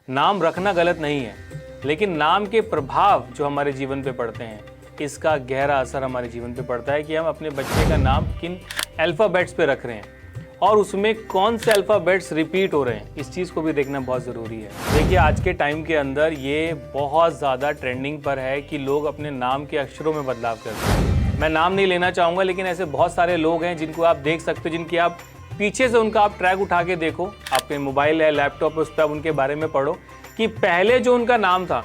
नाम रखना गलत नहीं है, लेकिन नाम के प्रभाव जो हमारे जीवन पे पड़ते हैं, इसका गहरा असर हमारे जीवन पे पड़ता है कि हम अपने बच्चे का नाम किन अल्फ़ाबेट्स पे रख रहे हैं और उसमें कौन से अल्फ़ाबेट्स रिपीट हो रहे हैं। इस चीज़ को भी देखना बहुत ज़रूरी है। देखिए, आज के टाइम के अंदर ये बहुत ज़्यादा ट्रेंडिंग पर है कि लोग अपने नाम के अक्षरों में बदलाव करते हैं। मैं नाम नहीं लेना चाहूँगा, लेकिन ऐसे बहुत सारे लोग हैं जिनको आप देख सकते हो, जिनकी आप पीछे से उनका आप ट्रैक उठा के देखो, आपके मोबाइल है, लैपटॉप है, उस पर आप उनके बारे में पढ़ो कि पहले जो उनका नाम था,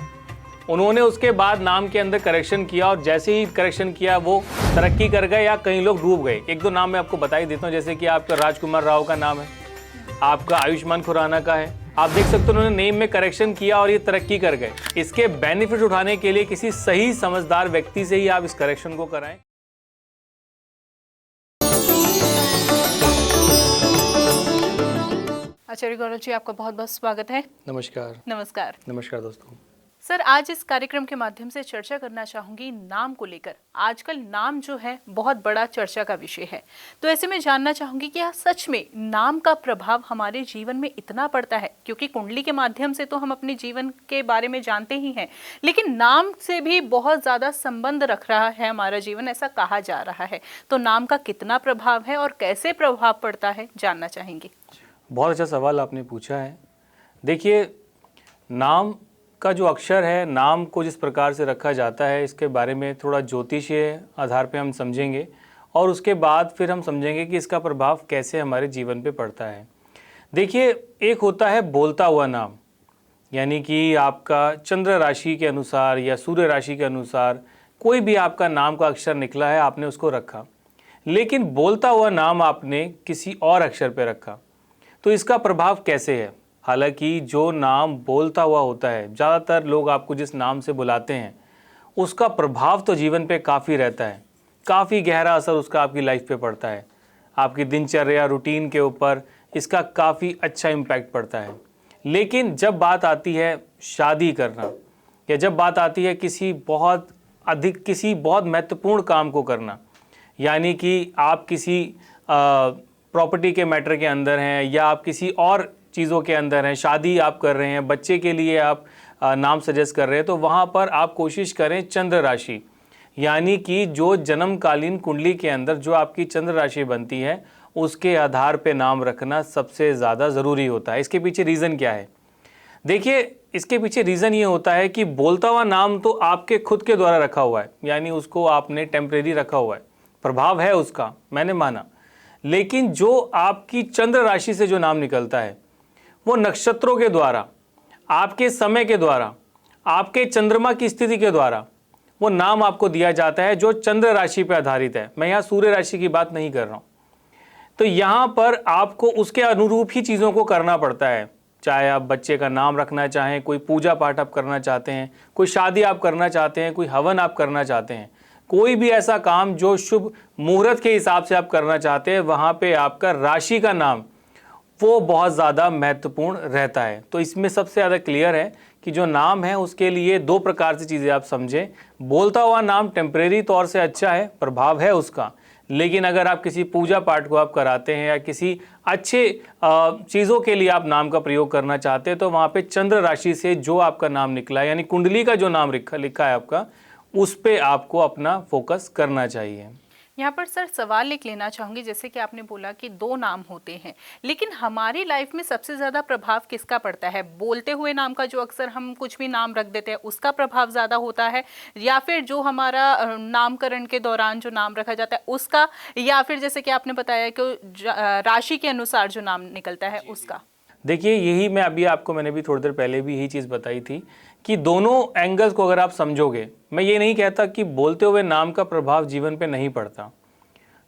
उन्होंने उसके बाद नाम के अंदर करेक्शन किया और जैसे ही करेक्शन किया वो तरक्की कर गए या कई लोग डूब गए। एक दो नाम मैं आपको बता ही देता हूँ, जैसे कि आपका राजकुमार राव का नाम है, आपका आयुष्मान खुराना का है। आप देख सकते हो उन्होंने नेम में करेक्शन किया और ये तरक्की कर गए। इसके बेनिफिट उठाने के लिए किसी सही समझदार व्यक्ति से ही आप इस करेक्शन को कराएं। आचार्य गौरव जी, आपका बहुत बहुत स्वागत है। नमस्कार। नमस्कार। नमस्कार दोस्तों। सर, आज इस कार्यक्रम के माध्यम से चर्चा करना चाहूंगी नाम को लेकर। आजकल नाम जो है बहुत बड़ा चर्चा का विषय है, तो ऐसे में जानना चाहूंगी कि क्या सच में नाम का प्रभाव हमारे जीवन में इतना पड़ता है? क्योंकि कुंडली के माध्यम से तो हम अपने जीवन के बारे में जानते ही हैं, लेकिन नाम से भी बहुत ज़्यादा संबंध रख रहा है हमारा जीवन, ऐसा कहा जा रहा है। तो नाम का कितना प्रभाव है और कैसे प्रभाव पड़ता है, जानना चाहेंगे। बहुत अच्छा सवाल आपने पूछा है। देखिए, नाम का जो अक्षर है, नाम को जिस प्रकार से रखा जाता है, इसके बारे में थोड़ा ज्योतिषीय आधार पे हम समझेंगे और उसके बाद फिर हम समझेंगे कि इसका प्रभाव कैसे हमारे जीवन पे पड़ता है। देखिए, एक होता है बोलता हुआ नाम, यानी कि आपका चंद्र राशि के अनुसार या सूर्य राशि के अनुसार कोई भी आपका नाम का अक्षर निकला है, आपने उसको रखा, लेकिन बोलता हुआ नाम आपने किसी और अक्षर पे रखा, तो इसका प्रभाव कैसे है? हालांकि जो नाम बोलता हुआ होता है, ज़्यादातर लोग आपको जिस नाम से बुलाते हैं, उसका प्रभाव तो जीवन पे काफ़ी रहता है, काफ़ी गहरा असर उसका आपकी लाइफ पे पड़ता है, आपकी दिनचर्या रूटीन के ऊपर इसका काफ़ी अच्छा इम्पैक्ट पड़ता है। लेकिन जब बात आती है शादी करना या जब बात आती है किसी बहुत महत्वपूर्ण काम को करना, यानी कि आप किसी प्रॉपर्टी के मैटर के अंदर हैं या आप किसी और चीज़ों के अंदर हैं, शादी आप कर रहे हैं, बच्चे के लिए आप नाम सजेस्ट कर रहे हैं, तो वहाँ पर आप कोशिश करें चंद्र राशि, यानी कि जो जन्मकालीन कुंडली के अंदर जो आपकी चंद्र राशि बनती है, उसके आधार पे नाम रखना सबसे ज़्यादा ज़रूरी होता है। इसके पीछे रीज़न क्या है? देखिए, इसके पीछे रीज़न ये होता है कि बोलता हुआ नाम तो आपके खुद के द्वारा रखा हुआ है, यानी उसको आपने टेम्परेरी रखा हुआ है, प्रभाव है उसका, मैंने माना। लेकिन जो आपकी चंद्र राशि से जो नाम निकलता है, वो नक्षत्रों के द्वारा, आपके समय के द्वारा, आपके चंद्रमा की स्थिति के द्वारा वो नाम आपको दिया जाता है जो चंद्र राशि पर आधारित है। मैं यहाँ सूर्य राशि की बात नहीं कर रहा हूँ। तो यहाँ पर आपको उसके अनुरूप ही चीज़ों को करना पड़ता है। चाहे आप बच्चे का नाम रखना चाहें, कोई पूजा पाठ आप करना चाहते हैं, कोई शादी आप करना चाहते हैं, कोई हवन आप करना चाहते हैं, कोई भी ऐसा काम जो शुभ मुहूर्त के हिसाब से आप करना चाहते हैं, वहाँ पे आपका राशि का नाम वो बहुत ज़्यादा महत्वपूर्ण रहता है। तो इसमें सबसे ज़्यादा क्लियर है कि जो नाम है उसके लिए दो प्रकार से चीज़ें आप समझें। बोलता हुआ नाम टेम्परेरी तौर से अच्छा है, प्रभाव है उसका, लेकिन अगर आप किसी पूजा पाठ को आप कराते हैं या किसी अच्छे चीज़ों के लिए आप नाम का प्रयोग करना चाहते हैं, तो वहाँ पे चंद्र राशि से जो आपका नाम निकला है, यानी कुंडली का जो नाम लिखा है आपका, उस पे आपको अपना फोकस करना चाहिए। यहाँ पर सर सवाल एक लेना चाहूँगी, जैसे कि आपने बोला कि दो नाम होते हैं, लेकिन हमारी लाइफ में सबसे ज़्यादा प्रभाव किसका पड़ता है? बोलते हुए नाम का, जो अक्सर हम कुछ भी नाम रख देते हैं, उसका प्रभाव ज़्यादा होता है, या फिर जो हमारा नामकरण के दौरान जो नाम रखा जाता है उसका, या फिर जैसे कि आपने बताया कि राशि के अनुसार जो नाम निकलता है उसका? देखिए, यही मैंने भी थोड़ी देर पहले भी यही चीज़ बताई थी कि दोनों एंगल्स को अगर आप समझोगे, मैं ये नहीं कहता कि बोलते हुए नाम का प्रभाव जीवन पे नहीं पड़ता,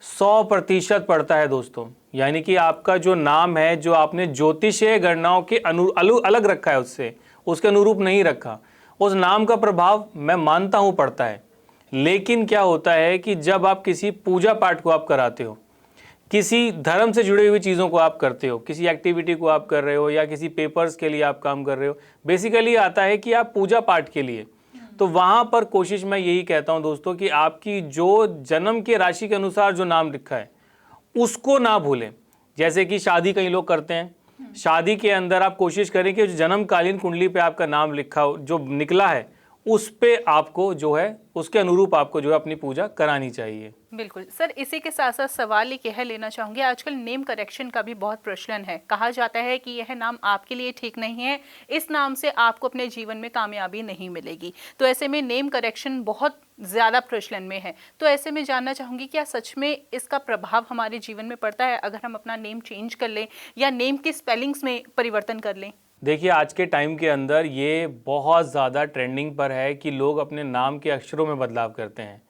100% पड़ता है दोस्तों। यानी कि आपका जो नाम है, जो आपने ज्योतिषीय गणनाओं के अलग रखा है, उसके अनुरूप नहीं रखा, उस नाम का प्रभाव मैं मानता हूँ पड़ता है। लेकिन क्या होता है कि जब आप किसी पूजा पाठ को आप कराते हो, किसी धर्म से जुड़ी हुई चीज़ों को आप करते हो, किसी एक्टिविटी को आप कर रहे हो या किसी पेपर्स के लिए आप काम कर रहे हो, बेसिकली आता है कि आप पूजा पाठ के लिए, तो वहाँ पर कोशिश मैं यही कहता हूँ दोस्तों कि आपकी जो जन्म के राशि के अनुसार जो नाम लिखा है उसको ना भूलें। जैसे कि शादी कई लोग करते हैं, शादी के अंदर आप कोशिश करें कि जो जन्मकालीन कुंडली पे आपका नाम लिखा हो, जो निकला है, उस पे आपको जो है उसके अनुरूप आपको जो है अपनी पूजा करानी चाहिए। बिल्कुल सर, इसी के साथ साथ सवाल एक यह लेना चाहूंगी, आजकल नेम करेक्शन का भी बहुत प्रचलन है। कहा जाता है कि यह नाम आपके लिए ठीक नहीं है, इस नाम से आपको अपने जीवन में कामयाबी नहीं मिलेगी। तो ऐसे में नेम करेक्शन बहुत ज़्यादा प्रचलन में है। तो ऐसे में जानना चाहूंगी क्या सच में इसका प्रभाव हमारे जीवन में पड़ता है अगर हम अपना नेम चेंज कर लें या नेम की स्पेलिंग्स में परिवर्तन कर लें? देखिए, आज के टाइम के अंदर ये बहुत ज़्यादा ट्रेंडिंग पर है कि लोग अपने नाम के अक्षरों में बदलाव करते हैं।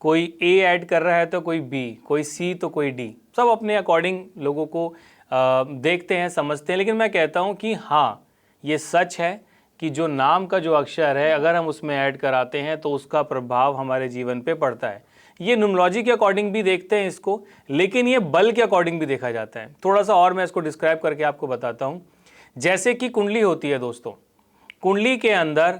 कोई ए ऐड कर रहा है तो कोई बी, कोई सी तो कोई डी, सब अपने अकॉर्डिंग लोगों को देखते हैं, समझते हैं। लेकिन मैं कहता हूँ कि हाँ, ये सच है कि जो नाम का जो अक्षर है अगर हम उसमें ऐड कराते हैं तो उसका प्रभाव हमारे जीवन पे पड़ता है। ये न्यूमरोलॉजी के अकॉर्डिंग भी देखते हैं इसको, लेकिन ये बल के अकॉर्डिंग भी देखा जाता है। थोड़ा सा और मैं इसको डिस्क्राइब करके आपको बताता हूँ। जैसे कि कुंडली होती है दोस्तों, कुंडली के अंदर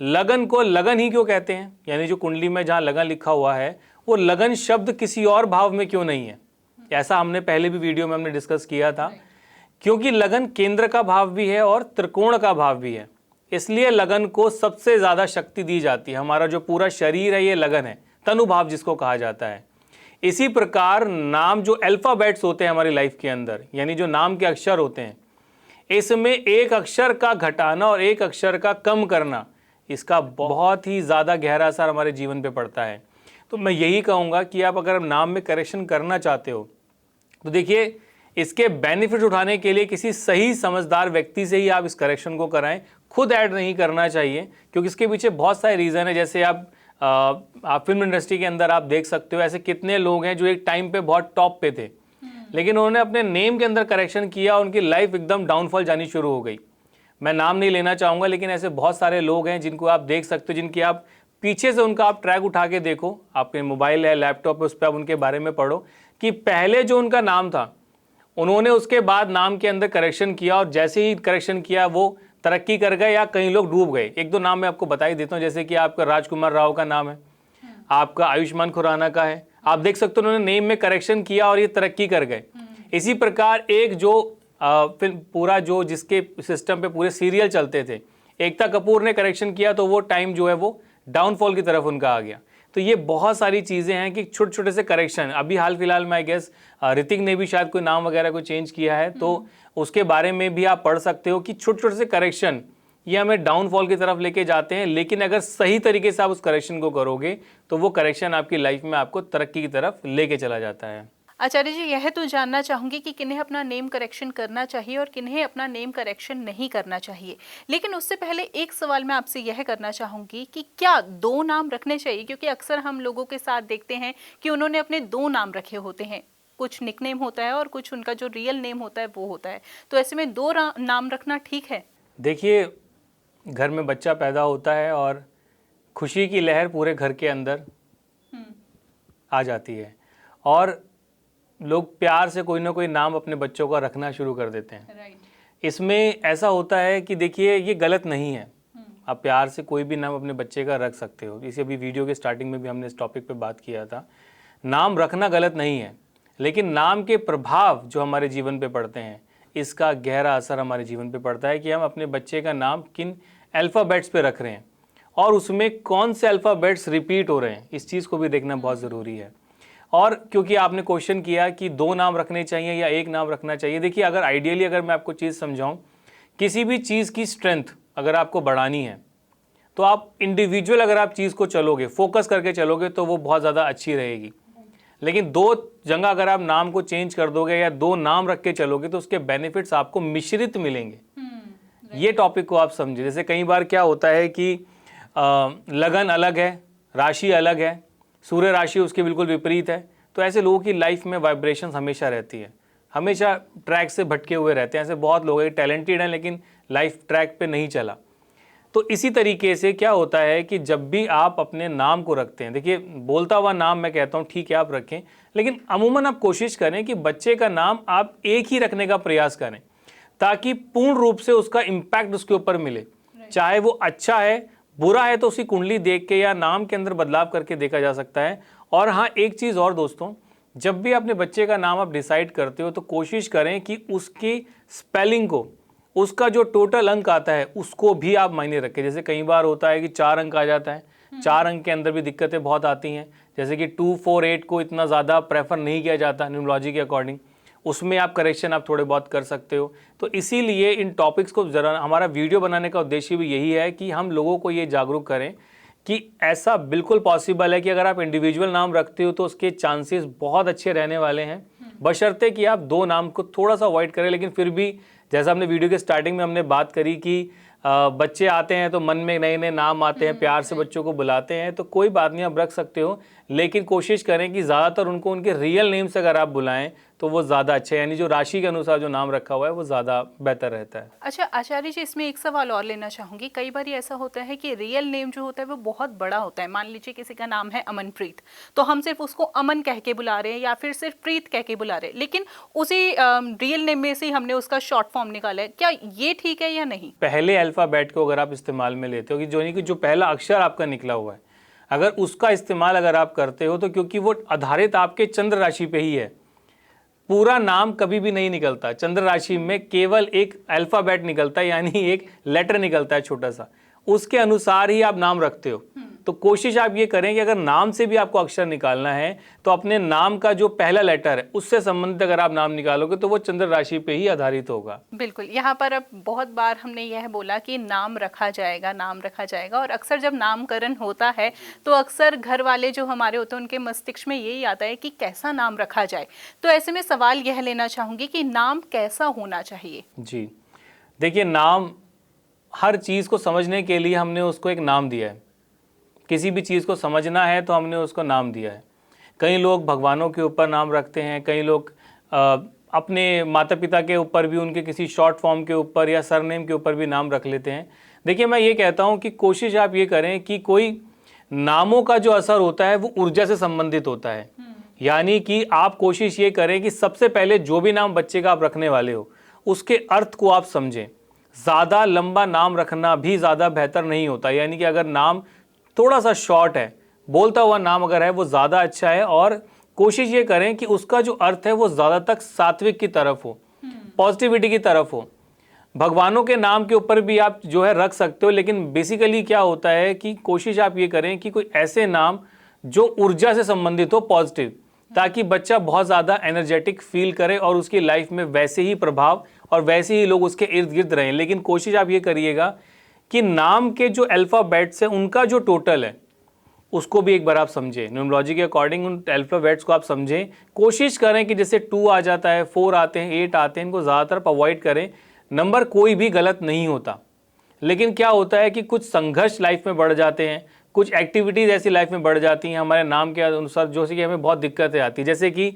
लगन को लगन ही क्यों कहते हैं, यानी जो कुंडली में जहाँ लगन लिखा हुआ है वो लगन शब्द किसी और भाव में क्यों नहीं है? ऐसा हमने पहले भी वीडियो में हमने डिस्कस किया था। क्योंकि लगन केंद्र का भाव भी है और त्रिकोण का भाव भी है, इसलिए लगन को सबसे ज़्यादा शक्ति दी जाती है। हमारा जो पूरा शरीर है ये लगन है, तनुभाव जिसको कहा जाता है। इसी प्रकार नाम जो अल्फाबेट्स होते हैं हमारी लाइफ के अंदर, यानी जो नाम के अक्षर होते हैं, इसमें एक अक्षर का घटाना और एक अक्षर का कम करना, इसका बहुत ही ज़्यादा गहरा असर हमारे जीवन पे पड़ता है। तो मैं यही कहूँगा कि आप अगर नाम में करेक्शन करना चाहते हो तो देखिए, इसके बेनिफिट उठाने के लिए किसी सही समझदार व्यक्ति से ही आप इस करेक्शन को कराएं। खुद ऐड नहीं करना चाहिए, क्योंकि इसके पीछे बहुत सारे रीज़न है। जैसे आप फिल्म इंडस्ट्री के अंदर आप देख सकते हो, ऐसे कितने लोग हैं जो एक टाइम पे बहुत टॉप पे थे, लेकिन उन्होंने अपने नेम के अंदर करेक्शन किया, उनकी लाइफ एकदम डाउनफॉल जानी शुरू हो गई। मैं नाम नहीं लेना चाहूँगा, लेकिन ऐसे बहुत सारे लोग हैं जिनको आप देख सकते हो, जिनकी आप पीछे से उनका आप ट्रैक उठा के देखो, आपके मोबाइल है, लैपटॉप है, उस पर आप उनके बारे में पढ़ो कि पहले जो उनका नाम था उन्होंने उसके बाद नाम के अंदर करेक्शन किया, और जैसे ही करेक्शन किया वो तरक्की कर गए या कई लोग डूब गए। एक दो नाम मैं आपको बता ही देता हूँ, जैसे कि आपका राजकुमार राव का नाम है, आपका आयुष्मान खुराना का है। आप देख सकते हो उन्होंने नेम में करेक्शन किया और ये तरक्की कर गए। इसी प्रकार एक जो फिल्म पूरा जो जिसके सिस्टम पे पूरे सीरियल चलते थे, एकता कपूर ने करेक्शन किया तो वो टाइम जो है वो डाउनफॉल की तरफ उनका आ गया। तो ये बहुत सारी चीज़ें हैं कि छोटे छोटे से करेक्शन, अभी हाल फिलहाल में आई गेस ऋतिक ने भी शायद कोई नाम वगैरह को चेंज किया है, तो उसके बारे में भी आप पढ़ सकते हो कि छोटे छोटे से करेक्शन ये हमें डाउनफॉल की तरफ लेके जाते हैं। लेकिन अगर सही तरीके से आप उस करेक्शन को करोगे तो वो करेक्शन आपकी लाइफ में आपको तरक्की की तरफ लेके चला जाता है। आचार्य जी, यह तो जानना चाहूंगी कि किन्हें अपना नेम करेक्शन करना चाहिए और किन्हें अपना नेम करेक्शन नहीं करना चाहिए। लेकिन उससे पहले एक सवाल मैं आपसे यह करना चाहूंगी कि क्या दो नाम रखने चाहिए? क्योंकि अक्सर हम लोगों के साथ देखते हैं कि उन्होंने अपने दो नाम रखे होते हैं, कुछ निकनेम होता है और कुछ उनका जो रियल नेम होता है वो होता है। तो ऐसे में दो नाम रखना ठीक है? देखिए, घर में बच्चा पैदा होता है और खुशी की लहर पूरे घर के अंदर आ जाती है, और लोग प्यार से कोई ना कोई नाम अपने बच्चों का रखना शुरू कर देते हैं। इसमें ऐसा होता है कि देखिए, ये गलत नहीं है। आप प्यार से कोई भी नाम अपने बच्चे का रख सकते हो। इसे अभी वीडियो के स्टार्टिंग में भी हमने इस टॉपिक पे बात किया था। नाम रखना गलत नहीं है, लेकिन नाम के प्रभाव जो हमारे जीवन पे पड़ते हैं, इसका गहरा असर हमारे जीवन पे पड़ता है कि हम अपने बच्चे का नाम किन अल्फ़ाबेट्स पे रख रहे हैं और उसमें कौन से अल्फ़ाबेट्स रिपीट हो रहे हैं। इस चीज़ को भी देखना बहुत ज़रूरी है। और क्योंकि आपने क्वेश्चन किया कि दो नाम रखने चाहिए या एक नाम रखना चाहिए, देखिए, अगर आइडियली अगर मैं आपको चीज़ समझाऊं, किसी भी चीज़ की स्ट्रेंथ अगर आपको बढ़ानी है तो आप इंडिविजुअल अगर आप चीज़ को चलोगे, फोकस करके चलोगे, तो वो बहुत ज़्यादा अच्छी रहेगी। लेकिन दो जगह अगर आप नाम को चेंज कर दोगे या दो नाम रख के चलोगे तो उसके बेनिफिट्स आपको मिश्रित मिलेंगे। ये टॉपिक को आप समझे। जैसे कई बार क्या होता है कि लगन अलग है, राशि अलग है, सूर्य राशि उसके बिल्कुल विपरीत है, तो ऐसे लोगों की लाइफ में वाइब्रेशंस हमेशा रहती है, हमेशा ट्रैक से भटके हुए रहते हैं। ऐसे बहुत लोग हैं टैलेंटेड हैं लेकिन लाइफ ट्रैक पे नहीं चला। तो इसी तरीके से क्या होता है कि जब भी आप अपने नाम को रखते हैं, देखिए, बोलता हुआ नाम मैं कहता हूँ ठीक है आप रखें, लेकिन अमूमन आप कोशिश करें कि बच्चे का नाम आप एक ही रखने का प्रयास करें, ताकि पूर्ण रूप से उसका इम्पैक्ट उसके ऊपर मिले। चाहे वो अच्छा है बुरा है तो उसकी कुंडली देख के या नाम के अंदर बदलाव करके देखा जा सकता है। और हाँ, एक चीज़ और दोस्तों, जब भी अपने बच्चे का नाम आप डिसाइड करते हो तो कोशिश करें कि उसकी स्पेलिंग को, उसका जो टोटल अंक आता है उसको भी आप मायने रखें। जैसे कई बार होता है कि 4 अंक आ जाता है, 4 अंक के अंदर भी दिक्कतें बहुत आती हैं, जैसे कि 2, 4, 8 को इतना ज़्यादा प्रेफर नहीं किया जाता न्यूमरोलॉजी के अकॉर्डिंग, उसमें आप करेक्शन आप थोड़े बहुत कर सकते हो। तो इसीलिए इन टॉपिक्स को ज़रा, हमारा वीडियो बनाने का उद्देश्य भी यही है कि हम लोगों को ये जागरूक करें कि ऐसा बिल्कुल पॉसिबल है कि अगर आप इंडिविजुअल नाम रखते हो तो उसके चांसेस बहुत अच्छे रहने वाले हैं, बशर्ते कि आप 2 नाम को थोड़ा सा अवॉइड करें। लेकिन फिर भी जैसा हमने वीडियो के स्टार्टिंग में हमने बात करी कि बच्चे आते हैं तो मन में नए नए नाम आते हैं, प्यार से बच्चों को बुलाते हैं, तो कोई बात नहीं, आप रख सकते हो, लेकिन कोशिश करें कि ज़्यादातर उनको उनके रियल नेम से अगर आप बुलाएं तो वो ज़्यादा अच्छा है, यानी जो राशि के अनुसार जो नाम रखा हुआ है वो ज़्यादा बेहतर रहता है। अच्छा आचार्य जी, इसमें एक सवाल और लेना चाहूंगी। कई बार ऐसा होता है कि रियल नेम जो होता है वो बहुत बड़ा होता है। मान लीजिए किसी का नाम है अमनप्रीत, तो हम सिर्फ उसको अमन कह के बुला रहे हैं या फिर सिर्फ प्रीत कह के बुला रहे हैं, लेकिन उसी रियल नेम में से हमने उसका शॉर्ट फॉर्म निकाला है, क्या ये ठीक है या नहीं? पहले अल्फ़ाबेट को अगर आप इस्तेमाल में लेते हो कि जो पहला अक्षर आपका निकला हुआ है, अगर उसका इस्तेमाल अगर आप करते हो तो क्योंकि वो आधारित आपके चंद्र राशि पे ही है, पूरा नाम कभी भी नहीं निकलता। चंद्र राशि में केवल एक अल्फ़ाबेट निकलता है, यानी एक लेटर निकलता है छोटा सा, उसके अनुसार ही आप नाम रखते हो। तो कोशिश आप ये करें कि अगर नाम से भी आपको अक्षर निकालना है तो अपने नाम का जो पहला लेटर है उससे संबंधित अगर आप नाम निकालोगे तो वो चंद्र राशि पे ही आधारित होगा। बिल्कुल। यहाँ पर अब बहुत बार हमने यह बोला कि नाम रखा जाएगा, नाम रखा जाएगा, और अक्सर जब नामकरण होता है तो अक्सर घर वाले जो हमारे होते हैं उनके मस्तिष्क में यही आता है कि कैसा नाम रखा जाए। तो ऐसे में सवाल यह लेना चाहूँगी कि नाम कैसा होना चाहिए? जी देखिए, नाम हर चीज़ को समझने के लिए हमने उसको एक नाम दिया है। किसी भी चीज़ को समझना है तो हमने उसको नाम दिया है। कई लोग भगवानों के ऊपर नाम रखते हैं, कई लोग अपने माता पिता के ऊपर भी उनके किसी शॉर्ट फॉर्म के ऊपर या सरनेम के ऊपर भी नाम रख लेते हैं। देखिए, मैं ये कहता हूँ कि कोशिश आप ये करें कि कोई नामों का जो असर होता है वो ऊर्जा से संबंधित होता है। यानी कि आप कोशिश ये करें कि सबसे पहले जो भी नाम बच्चे का आप रखने वाले हो उसके अर्थ को आप समझें। ज़्यादा लंबा नाम रखना भी ज़्यादा बेहतर नहीं होता, यानी कि अगर नाम थोड़ा सा शॉर्ट है, बोलता हुआ नाम अगर है वो ज़्यादा अच्छा है। और कोशिश ये करें कि उसका जो अर्थ है वो ज़्यादा तक सात्विक की तरफ हो, पॉजिटिविटी की तरफ हो। भगवानों के नाम के ऊपर भी आप जो है रख सकते हो, लेकिन बेसिकली क्या होता है कि कोशिश आप ये करें कि कोई ऐसे नाम जो ऊर्जा से संबंधित हो, पॉजिटिव, ताकि बच्चा बहुत ज़्यादा एनर्जेटिक फील करे और उसकी लाइफ में वैसे ही प्रभाव और वैसे ही लोग उसके इर्द गिर्द रहें। लेकिन कोशिश आप ये करिएगा कि नाम के जो अल्फ़ाबेट्स हैं उनका जो टोटल है उसको भी एक बार आप समझें। न्यूमरोलॉजी के अकॉर्डिंग उन अल्फ़ाबेट्स को आप समझें। कोशिश करें कि जैसे 2 आ जाता है, 4 आते हैं, 8 आते हैं, इनको ज़्यादातर अवॉइड करें। नंबर कोई भी गलत नहीं होता, लेकिन क्या होता है कि कुछ संघर्ष लाइफ में बढ़ जाते हैं, कुछ एक्टिविटीज़ ऐसी लाइफ में बढ़ जाती हैं हमारे नाम के अनुसार, जो कि हमें बहुत दिक्कतें आती हैं। जैसे कि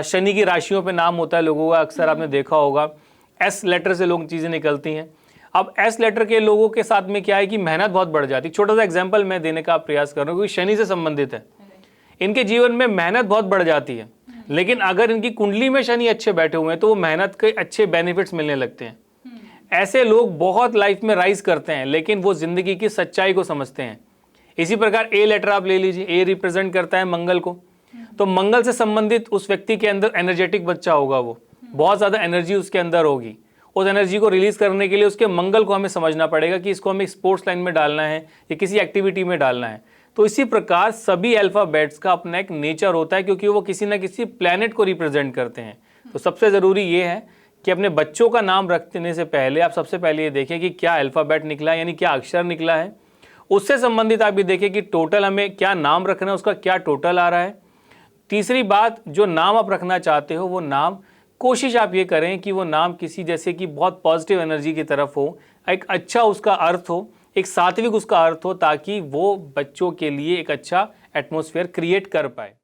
शनि की राशियों पे नाम होता है लोगों का, अक्सर आपने देखा होगा एस लेटर से लोग चीज़ें निकलती हैं। अब एस लेटर के लोगों के साथ में क्या है कि मेहनत बहुत बढ़ जाती है। छोटा सा एग्जाम्पल मैं देने का प्रयास कर रहा हूँ, क्योंकि शनि से संबंधित है, इनके जीवन में मेहनत बहुत बढ़ जाती है, लेकिन अगर इनकी कुंडली में शनि अच्छे बैठे हुए हैं तो वो मेहनत के अच्छे बेनिफिट्स मिलने लगते हैं। ऐसे लोग बहुत लाइफ में राइज करते हैं, लेकिन वो जिंदगी की सच्चाई को समझते हैं। इसी प्रकार ए लेटर आप ले लीजिए, ए रिप्रेजेंट करता है मंगल को, तो मंगल से संबंधित उस व्यक्ति के अंदर एनर्जेटिक बच्चा होगा, वो बहुत ज़्यादा एनर्जी उसके अंदर होगी। उस एनर्जी को रिलीज करने के लिए उसके मंगल को हमें समझना पड़ेगा कि इसको हमें स्पोर्ट्स लाइन में डालना है या किसी एक्टिविटी में डालना है। तो इसी प्रकार सभी अल्फ़ाबेट्स का अपना एक नेचर होता है, क्योंकि वो किसी ना किसी प्लैनेट को रिप्रेजेंट करते हैं। तो सबसे ज़रूरी ये है कि अपने बच्चों का नाम रखने से पहले आप सबसे पहले ये देखें कि क्या अल्फ़ाबेट निकला है, यानी क्या अक्षर निकला है। उससे संबंधित आप ये देखें कि टोटल हमें क्या नाम रखना है, उसका क्या टोटल आ रहा है। तीसरी बात, जो नाम आप रखना चाहते हो वो नाम, कोशिश आप ये करें कि वो नाम किसी जैसे कि बहुत पॉजिटिव एनर्जी की तरफ हो, एक अच्छा उसका अर्थ हो, एक सात्विक उसका अर्थ हो, ताकि वो बच्चों के लिए एक अच्छा एटमॉस्फेयर क्रिएट कर पाए।